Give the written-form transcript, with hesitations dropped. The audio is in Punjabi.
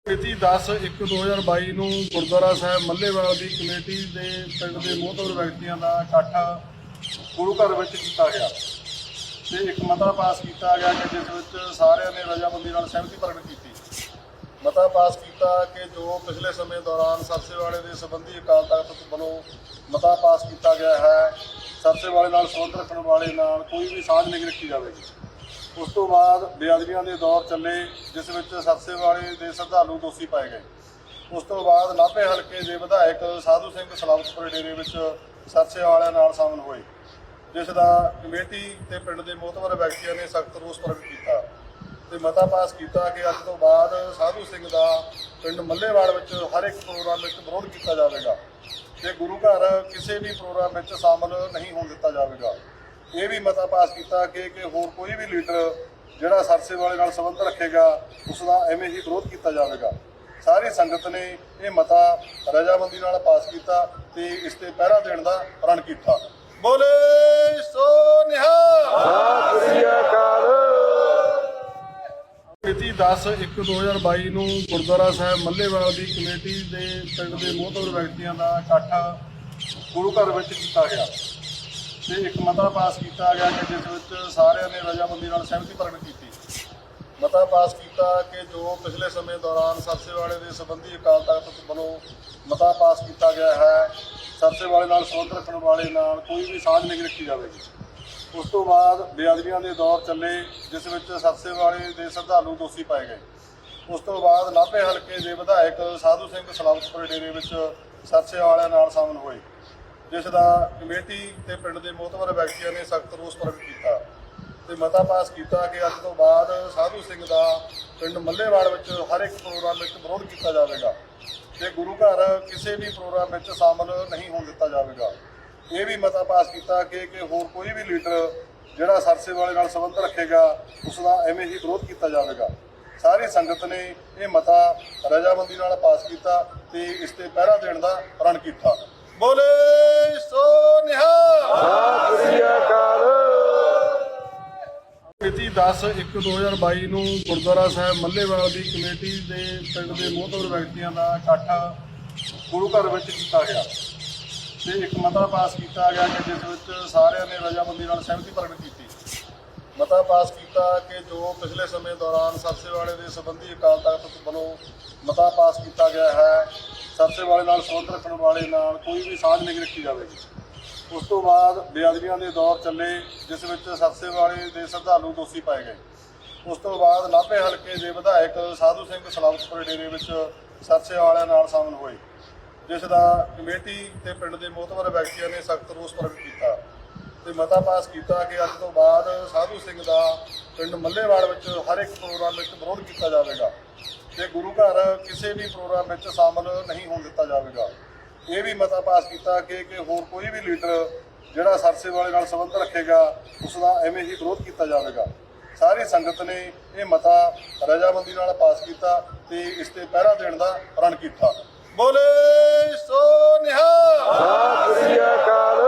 ਮਿਤੀ 10/1/2022 ਨੂੰ ਗੁਰਦੁਆਰਾ ਸਾਹਿਬ ਮੱਲੇਵਾਲ ਦੀ ਕਮੇਟੀ ਦੇ ਪਿੰਡ ਦੇ ਮੋਹਤਬਰ ਵਿਅਕਤੀਆਂ ਦਾ ਇਕੱਠ ਗੁਰੂ ਘਰ ਵਿੱਚ ਕੀਤਾ ਗਿਆ ਤੇ ਇੱਕ ਮਤਾ ਪਾਸ ਕੀਤਾ ਗਿਆ ਕਿ ਜਿਸ ਵਿੱਚ ਸਾਰਿਆਂ ਨੇ ਰਜਾਮੰਦੀ ਨਾਲ ਸਹਿਮਤੀ ਪ੍ਰਗਟ ਕੀਤੀ। ਮਤਾ ਪਾਸ ਕੀਤਾ ਕਿ ਜੋ ਪਿਛਲੇ ਸਮੇਂ ਦੌਰਾਨ ਸਰਸੇਵਾਲੇ ਦੇ ਸੰਬੰਧੀ ਅਕਾਲ ਤਖਤ ਵੱਲੋਂ ਮਤਾ ਪਾਸ ਕੀਤਾ ਗਿਆ ਹੈ, ਸਰਸੇਵਾਲੇ ਨਾਲ ਸੰਬੰਧ ਰੱਖਣ ਵਾਲੇ ਨਾਲ ਕੋਈ ਵੀ ਸਾਂਝ ਨਹੀਂ ਰੱਖੀ ਜਾਵੇਗੀ। ਉਸ ਤੋਂ ਬਾਅਦ ਬੇਅਦਬੀਆਂ ਦੇ ਦੌਰ ਚੱਲੇ ਜਿਸ ਵਿੱਚ ਸਰਸੇਵਾਲੇ ਦੇ ਸ਼ਰਧਾਲੂ ਦੋਸ਼ੀ ਪਾਏ ਗਏ। ਉਸ ਤੋਂ ਬਾਅਦ ਨਾਭੇ ਹਲਕੇ ਦੇ ਵਿਧਾਇਕ ਸਾਧੂ ਸਿੰਘ ਸਲਾਵਤਪੁਰ ਡੇਰੇ ਵਿੱਚ ਸਰਸੇਵਾਲਿਆਂ ਨਾਲ ਸ਼ਾਮਲ ਹੋਏ, ਜਿਸ ਦਾ ਕਮੇਟੀ ਤੇ ਪਿੰਡ ਦੇ ਮੋਹਤਬਰ ਵਿਅਕਤੀਆਂ ਨੇ ਸਖਤ ਰੋਸ ਪ੍ਰਗਟ ਕੀਤਾ ਤੇ ਮਤਾ ਪਾਸ ਕੀਤਾ ਕਿ ਅੱਜ ਤੋਂ ਬਾਅਦ ਸਾਧੂ ਸਿੰਘ ਦਾ ਪਿੰਡ ਮੱਲੇਵਾਲ ਵਿੱਚ ਹਰ ਇੱਕ ਪ੍ਰੋਗਰਾਮ ਵਿੱਚ ਵਿਰੋਧ ਕੀਤਾ ਜਾਵੇਗਾ ਤੇ ਗੁਰੂ ਘਰ ਕਿਸੇ ਵੀ ਪ੍ਰੋਗਰਾਮ ਵਿੱਚ ਸ਼ਾਮਲ ਨਹੀਂ ਹੋਣ ਦਿੱਤਾ ਜਾਵੇਗਾ। ਇਹ ਵੀ ਮਤਾ ਪਾਸ ਕੀਤਾ ਕਿ ਹੋਰ ਕੋਈ ਵੀ ਲੀਡਰ ਜਿਹੜਾ ਸਰਸੇਵਾਲੇ ਨਾਲ ਸੰਬੰਧ ਰੱਖੇਗਾ ਉਸ ਦਾ ਐਵੇਂ ਹੀ ਵਿਰੋਧ ਕੀਤਾ ਜਾਵੇਗਾ। ਸਾਰੀ ਸੰਗਤ ਨੇ ਇਹ ਮਤਾ ਰਜਾਮੰਦੀ ਨਾਲ ਪਾਸ ਕੀਤਾ ਤੇ ਇਸ ਤੇ ਪਹਿਰਾ ਦੇਣ ਦਾ ਪ੍ਰਣ ਕੀਤਾ। ਬੋਲੇ ਸੋ ਨਿਹਾਲ। ਸਤਿ ਸ੍ਰੀ ਅਕਾਲ। ਮਿਤੀ 10/1/2022 ਨੂੰ ਗੁਰਦੁਆਰਾ ਸਾਹਿਬ ਮੱਲੇਵਾਲ ਦੀ ਕਮੇਟੀ ਦੇ ਪਿੰਡ ਦੇ ਮੋਹਤਬਰ ਵਿਅਕਤੀਆਂ ਦਾ ਇਕੱਠ ਗੁਰੂ ਘਰ ਵਿੱਚ ਕੀਤਾ ਗਿਆ ਤੇ ਇੱਕ ਮਤਾ ਪਾਸ ਕੀਤਾ ਗਿਆ ਕਿ ਜਿਸ ਵਿੱਚ ਸਾਰਿਆਂ ਨੇ ਰਜਾਮੰਦੀ ਨਾਲ ਸਹਿਮਤੀ ਪ੍ਰਗਟ ਕੀਤੀ। ਮਤਾ ਪਾਸ ਕੀਤਾ ਕਿ ਜੋ ਪਿਛਲੇ ਸਮੇਂ ਦੌਰਾਨ ਸਰਸੇਵਾਲੇ ਦੇ ਸੰਬੰਧੀ ਅਕਾਲ ਤਖਤ ਵੱਲੋਂ ਮਤਾ ਪਾਸ ਕੀਤਾ ਗਿਆ ਹੈ, ਸਰਸੇਵਾਲੇ ਨਾਲ ਸੰਬੰਧ ਰੱਖਣ ਵਾਲੇ ਨਾਲ ਕੋਈ ਵੀ ਸਾਂਝ ਨਹੀਂ ਰੱਖੀ ਜਾਵੇਗੀ। ਉਸ ਤੋਂ ਬਾਅਦ ਬੇਅਦਬੀਆਂ ਦੇ ਦੌਰ ਚੱਲੇ ਜਿਸ ਵਿੱਚ ਸਰਸੇਵਾਲੇ ਦੇ ਸ਼ਰਧਾਲੂ ਦੋਸ਼ੀ ਪਾਏ ਗਏ। ਉਸ ਤੋਂ ਬਾਅਦ ਨਾਭੇ ਹਲਕੇ ਦੇ ਵਿਧਾਇਕ ਸਾਧੂ ਸਿੰਘ ਸਲਾਵਤਪੁਰ ਡੇਰੇ ਵਿੱਚ ਸਰਸੇਵਾਲਿਆਂ ਨਾਲ ਸ਼ਾਮਲ ਹੋਏ, ਜਿਸ ਦਾ ਕਮੇਟੀ ਤੇ ਪਿੰਡ ਦੇ ਮੋਹਤਬਰ ਵਿਅਕਤੀਆਂ ਨੇ ਸਖਤ ਰੋਸ ਪ੍ਰਗਟ ਕੀਤਾ ਤੇ ਮਤਾ ਪਾਸ ਕੀਤਾ ਕਿ ਅੱਜ ਤੋਂ ਬਾਅਦ ਸਾਧੂ ਸਿੰਘ ਦਾ ਪਿੰਡ ਮੱਲੇਵਾਲ ਵਿੱਚ ਹਰ ਇੱਕ ਪ੍ਰੋਗਰਾਮ ਵਿੱਚ ਵਿਰੋਧ ਕੀਤਾ ਜਾਵੇਗਾ ਤੇ ਗੁਰੂ ਘਰ ਕਿਸੇ ਵੀ ਪ੍ਰੋਗਰਾਮ ਵਿੱਚ ਸ਼ਾਮਲ ਨਹੀਂ ਹੋਣ ਦਿੱਤਾ ਜਾਵੇਗਾ। ਇਹ ਵੀ ਮਤਾ ਪਾਸ ਕੀਤਾ ਕਿ ਹੋਰ ਕੋਈ ਵੀ ਲੀਡਰ ਜਿਹੜਾ ਸਰਸੇਵਾਲੇ ਨਾਲ ਸੰਬੰਧ ਰੱਖੇਗਾ ਉਸ ਦਾ ਐਵੇਂ ਹੀ ਵਿਰੋਧ ਕੀਤਾ ਜਾਵੇਗਾ। ਸਾਰੀ ਸੰਗਤ ਨੇ ਇਹ ਮਤਾ ਰਜਾਮੰਦੀ ਨਾਲ ਪਾਸ ਕੀਤਾ ਤੇ ਇਸ ਤੇ ਪਹਿਰਾ ਦੇਣ ਦਾ ਪ੍ਰਣ ਕੀਤਾ। ਬੋਲੇ ਸੋ ਨਿਹਾਲ। ਸਤਿ ਸ੍ਰੀ ਅਕਾਲ। ਮਿਤੀ 10/1/2022 ਨੂੰ ਗੁਰਦੁਆਰਾ ਸਾਹਿਬ ਮੱਲੇਵਾਲ ਦੀ ਕਮੇਟੀ ਦੇ ਪਿੰਡ ਦੇ ਮੋਹਤਬਰ ਵਿਅਕਤੀਆਂ ਦਾ ਇਕੱਠ ਗੁਰੂ ਘਰ ਵਿੱਚ ਕੀਤਾ ਗਿਆ ਤੇ ਇੱਕ ਮਤਾ ਪਾਸ ਕੀਤਾ ਗਿਆ ਕਿ ਜਿਸ ਵਿੱਚ ਸਾਰਿਆਂ ਨੇ ਰਜਾਮੰਦੀ ਨਾਲ ਸਹਿਮਤੀ ਪ੍ਰਗਟ ਕੀਤੀ। ਮਤਾ ਪਾਸ ਕੀਤਾ ਕਿ ਜੋ ਪਿਛਲੇ ਸਮੇਂ ਦੌਰਾਨ ਸਰਸੇਵਾਲੇ ਦੇ ਸੰਬੰਧੀ ਅਕਾਲ ਤਖਤ ਵੱਲੋਂ ਮਤਾ ਪਾਸ ਕੀਤਾ ਗਿਆ ਹੈ, ਸਰਸੇਵਾਲੇ ਨਾਲ ਸੰਬੰਧ ਰੱਖਣ ਵਾਲੇ ਨਾਲ ਕੋਈ ਵੀ ਸਾਂਝ ਨਹੀਂ ਰੱਖੀ ਜਾਵੇਗੀ। ਉਸ ਤੋਂ ਬਾਅਦ ਬੇਅਦਬੀਆਂ ਦੇ ਦੌਰ ਚੱਲੇ ਜਿਸ ਵਿੱਚ ਸਰਸੇਵਾਲੇ ਦੇ ਸ਼ਰਧਾਲੂ ਦੋਸ਼ੀ ਪਾਏ ਗਏ। ਉਸ ਤੋਂ ਬਾਅਦ ਨਾਭੇ ਹਲਕੇ ਦੇ ਵਿਧਾਇਕ ਸਾਧੂ ਸਿੰਘ ਸਲਾਵਤਪੁਰ ਡੇਰੇ ਵਿੱਚ ਸਰਸੇਵਾਲਿਆਂ ਨਾਲ ਸ਼ਾਮਲ ਹੋਏ, ਜਿਸ ਦਾ ਕਮੇਟੀ ਤੇ ਪਿੰਡ ਦੇ ਮੋਹਤਬਰ ਵਿਅਕਤੀਆਂ ਨੇ ਸਖਤ ਰੋਸ ਪ੍ਰਗਟ ਕੀਤਾ ਤੇ ਮਤਾ ਪਾਸ ਕੀਤਾ ਕਿ ਅੱਜ ਤੋਂ ਬਾਅਦ ਸਾਧੂ ਸਿੰਘ ਦਾ ਪਿੰਡ ਮੱਲੇਵਾਲ ਵਿੱਚ ਹਰ ਇੱਕ ਪ੍ਰੋਗਰਾਮ ਵਿੱਚ ਵਿਰੋਧ ਕੀਤਾ ਜਾਵੇਗਾ ਤੇ ਗੁਰੂ ਘਰ ਕਿਸੇ ਵੀ ਪ੍ਰੋਗਰਾਮ ਵਿੱਚ ਸ਼ਾਮਲ ਨਹੀਂ ਹੋਣ ਦਿੱਤਾ ਜਾਵੇਗਾ। ਇਹ ਵੀ ਮਤਾ ਪਾਸ ਕੀਤਾ ਕਿ ਹੋਰ ਕੋਈ ਵੀ ਲੀਡਰ ਜਿਹੜਾ ਸਰਸੇਵਾਲੇ ਨਾਲ ਸੰਬੰਧ ਰੱਖੇਗਾ ਉਸ ਦਾ ਐਵੇਂ ਹੀ ਵਿਰੋਧ ਕੀਤਾ ਜਾਵੇਗਾ। ਸਾਰੀ ਸੰਗਤ ਨੇ ਇਹ ਮਤਾ ਰਜਾਮੰਦੀ ਨਾਲ ਪਾਸ ਕੀਤਾ ਤੇ ਇਸ ਤੇ ਪਹਿਰਾ ਦੇਣ ਦਾ ਪ੍ਰਣ ਕੀਤਾ। ਬੋਲੇ ਸੋ ਨਿਹਾਲ। ਸਤਿ ਸ੍ਰੀ ਅਕਾਲ।